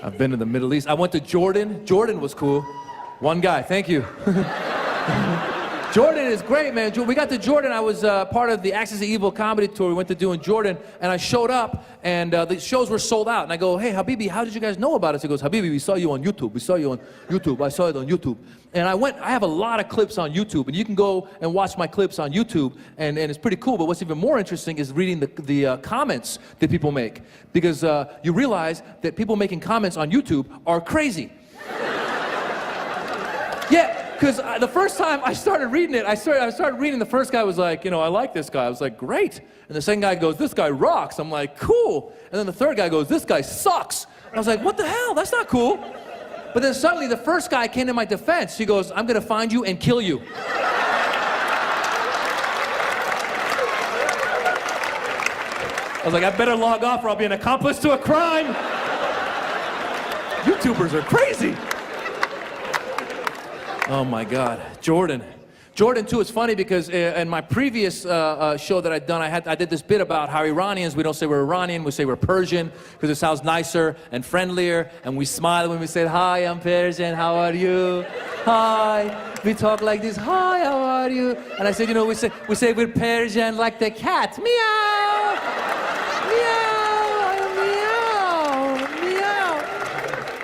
I've been to the Middle East. I went to Jordan. Jordan was cool. One guy, thank you. Jordan is great, man. We got to Jordan. I was part of the Axis of Evil comedy tour we went to do in Jordan, and I showed up, and the shows were sold out. And I go, hey, Habibi, how did you guys know about us? He goes, Habibi, we saw you on YouTube. We saw you on YouTube. I saw it on YouTube. And I have a lot of clips on YouTube, and you can go and watch my clips on YouTube, and it's pretty cool. But what's even more interesting is reading the comments that people make, because you realize that people making comments on YouTube are crazy. Yeah. Because the first time I started reading it, I started reading, the first guy was like, you know, I like this guy. I was like, great. And the second guy goes, this guy rocks. I'm like, cool. And then the third guy goes, this guy sucks. And I was like, what the hell? That's not cool. But then suddenly the first guy came to my defense. He goes, I'm going to find you and kill you. I was like, I better log off or I'll be an accomplice to a crime. YouTubers are crazy. Oh my God, Jordan. Jordan too is funny because in my previous show that I'd done, I did this bit about how Iranians, we don't say we're Iranian, we say we're Persian because it sounds nicer and friendlier, and we smile when we say, hi, I'm Persian, how are you? Hi. We talk like this, hi, how are you? And I said, you know, we say we're Persian like the cat, meow, meow.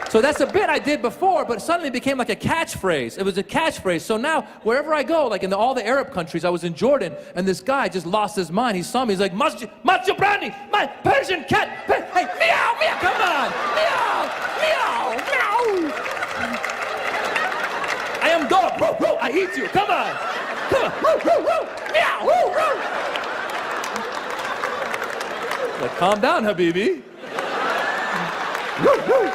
So that's a bit I did before, but suddenly it became like a catchphrase. It was a catchphrase. So now, wherever I go, like in all the Arab countries, I was in Jordan, and this guy just lost his mind. He saw me, he's like, Jobrani, my Persian cat, hey, meow, meow, come on, meow, meow, meow. I am dog, woo, woo, I eat you, come on, woo, woo, woo, meow, woo, woo. Like, calm down, Habibi. Woo, woo.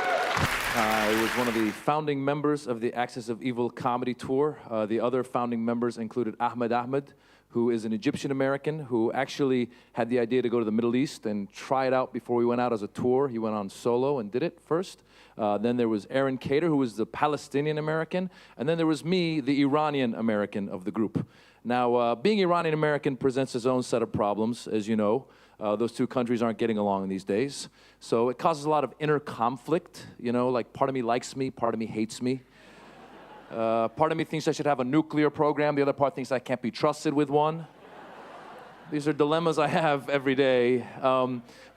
I was one of the founding members of the Axis of Evil comedy tour. The other founding members included Ahmed, who is an Egyptian American who actually had the idea to go to the Middle East and try it out before we went out as a tour. He went on solo and did it first. Then there was Aaron Cater, who was the Palestinian American. And then there was me, the Iranian American of the group. Now, being Iranian American presents its own set of problems, as you know. Those two countries aren't getting along these days. So it causes a lot of inner conflict, you know, like part of me likes me, part of me hates me. Part of me thinks I should have a nuclear program, the other part thinks I can't be trusted with one. These are dilemmas I have every day.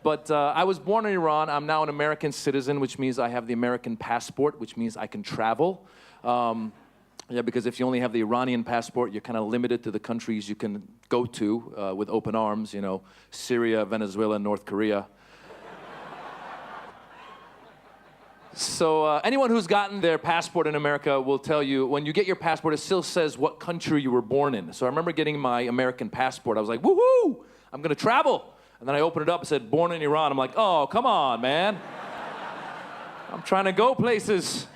But I was born in Iran. I'm now an American citizen, which means I have the American passport, which means I can travel. Yeah, because if you only have the Iranian passport, you're kind of limited to the countries you can go to with open arms, you know, Syria, Venezuela, North Korea. So anyone who's gotten their passport in America will tell you, when you get your passport, it still says what country you were born in. So I remember getting my American passport. I was like, woohoo, I'm going to travel. And then I opened it up, it said, born in Iran. I'm like, oh, come on, man. I'm trying to go places.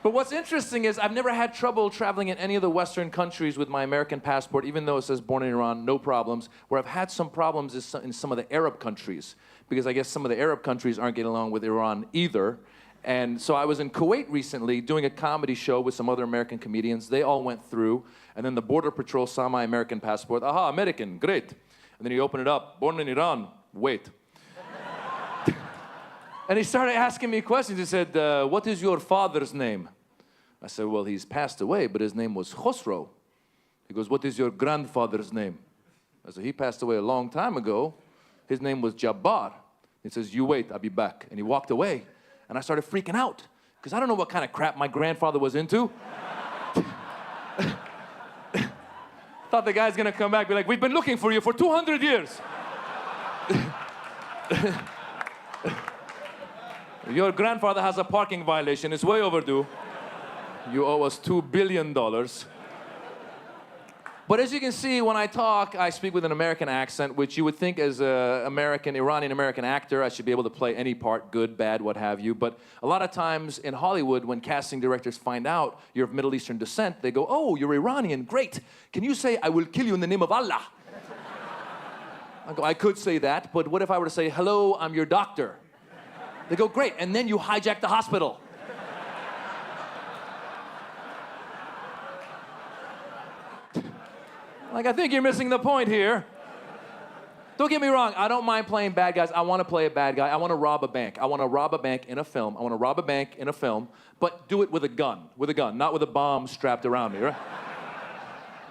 But what's interesting is I've never had trouble traveling in any of the Western countries with my American passport, even though it says born in Iran, no problems. Where I've had some problems is in some of the Arab countries, because I guess some of the Arab countries aren't getting along with Iran either. And so I was in Kuwait recently doing a comedy show with some other American comedians. They all went through, and then the Border Patrol saw my American passport. Aha, American, great. And then he opened it up, born in Iran, wait. And he started asking me questions. He said, what is your father's name? I said, well, he's passed away, but his name was Khosrow. He goes, what is your grandfather's name? I said, he passed away a long time ago. His name was Jabbar. He says, you wait, I'll be back. And he walked away. And I started freaking out, because I don't know what kind of crap my grandfather was into. Thought the guy's gonna come back and be like, we've been looking for you for 200 years. Your grandfather has a parking violation. It's way overdue. You owe us $2 billion. But as you can see, when I talk, I speak with an American accent, which you would think as an Iranian-American actor, I should be able to play any part, good, bad, what have you. But a lot of times in Hollywood, when casting directors find out you're of Middle Eastern descent, they go, oh, you're Iranian, great. Can you say, I will kill you in the name of Allah? I go, I could say that, but what if I were to say, hello, I'm your doctor? They go, great, and then you hijack the hospital. Like, I think you're missing the point here. Don't get me wrong, I don't mind playing bad guys. I want to play a bad guy. I want to rob a bank. I want to rob a bank in a film. I want to rob a bank in a film, but do it with a gun, not with a bomb strapped around me, right?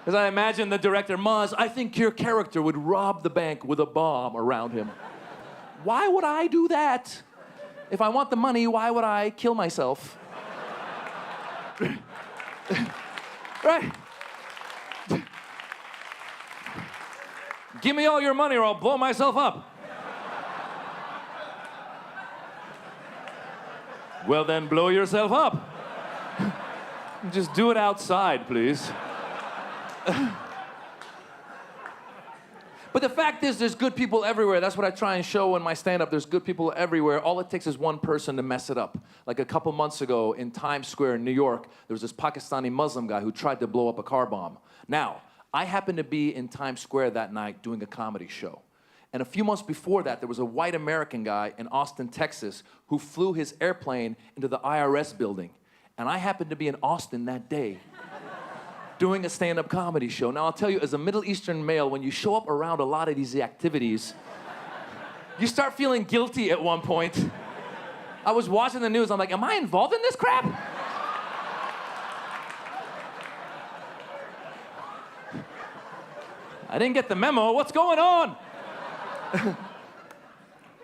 Because I imagine the director, Maz, I think your character would rob the bank with a bomb around him. Why would I do that? If I want the money, why would I kill myself? Right? Give me all your money or I'll blow myself up. Well, then blow yourself up. Just do it outside, please. But the fact is, there's good people everywhere. That's what I try and show in my stand-up. There's good people everywhere. All it takes is one person to mess it up. Like a couple months ago in Times Square in New York, there was this Pakistani Muslim guy who tried to blow up a car bomb. Now, I happened to be in Times Square that night doing a comedy show. And a few months before that, there was a white American guy in Austin, Texas, who flew his airplane into the IRS building. And I happened to be in Austin that day doing a stand-up comedy show. Now, I'll tell you, as a Middle Eastern male, when you show up around a lot of these activities, you start feeling guilty at one point. I was watching the news, I'm like, am I involved in this crap? I didn't get the memo, what's going on?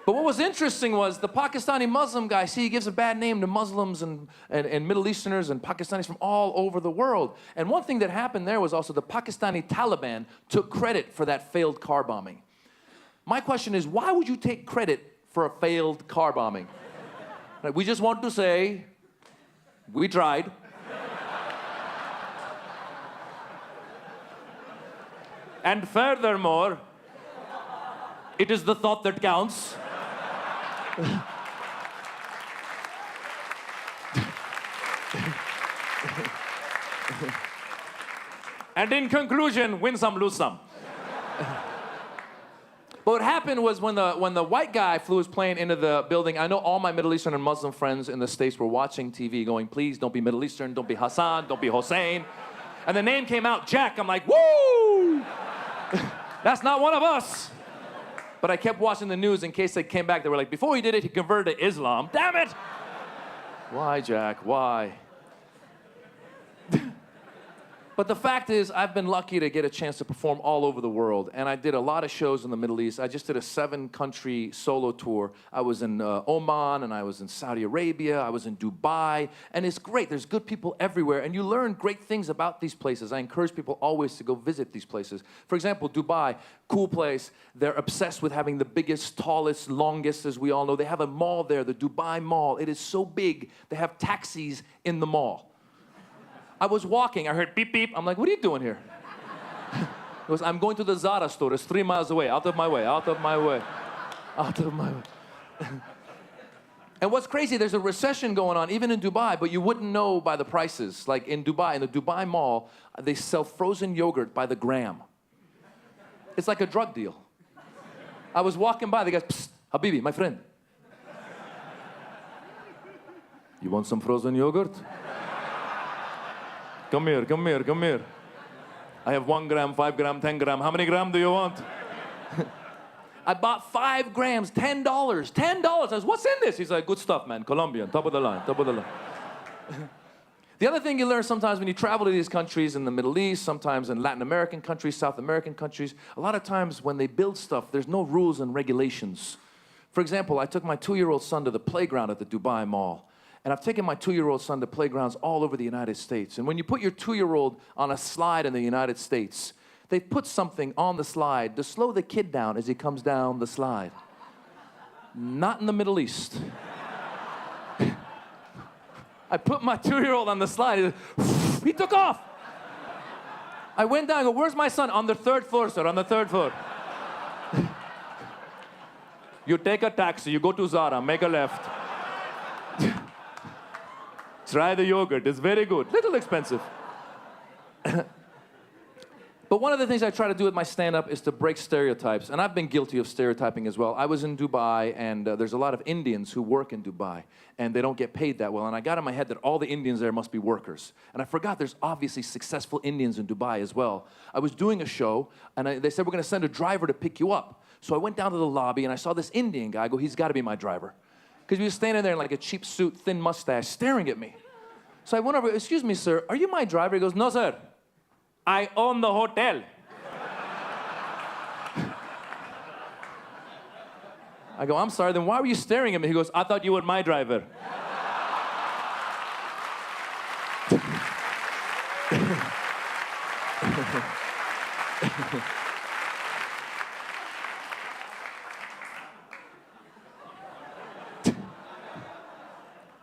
But what was interesting was the Pakistani Muslim guy, see, he gives a bad name to Muslims and Middle Easterners and Pakistanis from all over the world. And one thing that happened there was also the Pakistani Taliban took credit for that failed car bombing. My question is, why would you take credit for a failed car bombing? Like, we just want to say, we tried. And furthermore, it is the thought that counts. And in conclusion, win some, lose some. But what happened was when the white guy flew his plane into the building, I know all my Middle Eastern and Muslim friends in the States were watching TV going, please don't be Middle Eastern, don't be Hassan, don't be Hossein. And the name came out, Jack. I'm like, woo! That's not one of us. But I kept watching the news in case they came back. They were like, before he did it, he converted to Islam. Damn it! Why, Jack? Why? But the fact is, I've been lucky to get a chance to perform all over the world. And I did a lot of shows in the Middle East. I just did a 7-country solo tour. I was in Oman, and I was in Saudi Arabia. I was in Dubai. And it's great. There's good people everywhere. And you learn great things about these places. I encourage people always to go visit these places. For example, Dubai, cool place. They're obsessed with having the biggest, tallest, longest, as we all know. They have a mall there, the Dubai Mall. It is so big, they have taxis in the mall. I was walking, I heard beep, beep. I'm like, what are you doing here? He goes, I'm going to the Zara store. It's 3 miles away. Out of my way, out of my way, out of my way. And what's crazy, there's a recession going on, even in Dubai, but you wouldn't know by the prices. Like in Dubai, in the Dubai Mall, they sell frozen yogurt by the gram. It's like a drug deal. I was walking by, they go, psst, Habibi, my friend. You want some frozen yogurt? Come here, come here, come here. I have 1 gram, 5 gram, 10 gram. How many gram do you want? I bought 5 grams, $10. $10. I was, what's in this? He's like, good stuff, man. Colombian, top of the line, top of the line. The other thing you learn sometimes when you travel to these countries in the Middle East, sometimes in Latin American countries, South American countries, a lot of times when they build stuff, there's no rules and regulations. For example, I took my 2-year-old son to the playground at the Dubai Mall. And I've taken my 2-year-old son to playgrounds all over the United States. And when you put your 2-year-old on a slide in the United States, they put something on the slide to slow the kid down as he comes down the slide. Not in the Middle East. I put my 2-year-old on the slide. He took off. I went down and go, where's my son? On the 3rd floor, sir, on the 3rd floor. You take a taxi, you go to Zara, make a left. Try the yogurt, it's very good. Little expensive. But one of the things I try to do with my stand-up is to break stereotypes. And I've been guilty of stereotyping as well. I was in Dubai, and there's a lot of Indians who work in Dubai. And they don't get paid that well. And I got in my head that all the Indians there must be workers. And I forgot there's obviously successful Indians in Dubai as well. I was doing a show, and they said, we're going to send a driver to pick you up. So I went down to the lobby and I saw this Indian guy. I go, he's got to be my driver. Because he was standing there in like a cheap suit, thin mustache, staring at me. So I went over, excuse me, sir, are you my driver? He goes, no, sir. I own the hotel. I go, I'm sorry, then why were you staring at me? He goes, I thought you were my driver.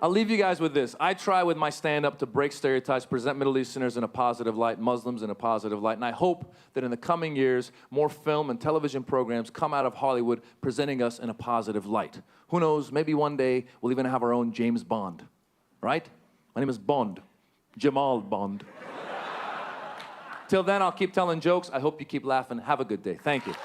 I'll leave you guys with this. I try with my stand-up to break stereotypes, present Middle Easterners in a positive light, Muslims in a positive light, and I hope that in the coming years, more film and television programs come out of Hollywood presenting us in a positive light. Who knows, maybe one day we'll even have our own James Bond, right? My name is Bond, Jamal Bond. Till then, I'll keep telling jokes. I hope you keep laughing. Have a good day. Thank you.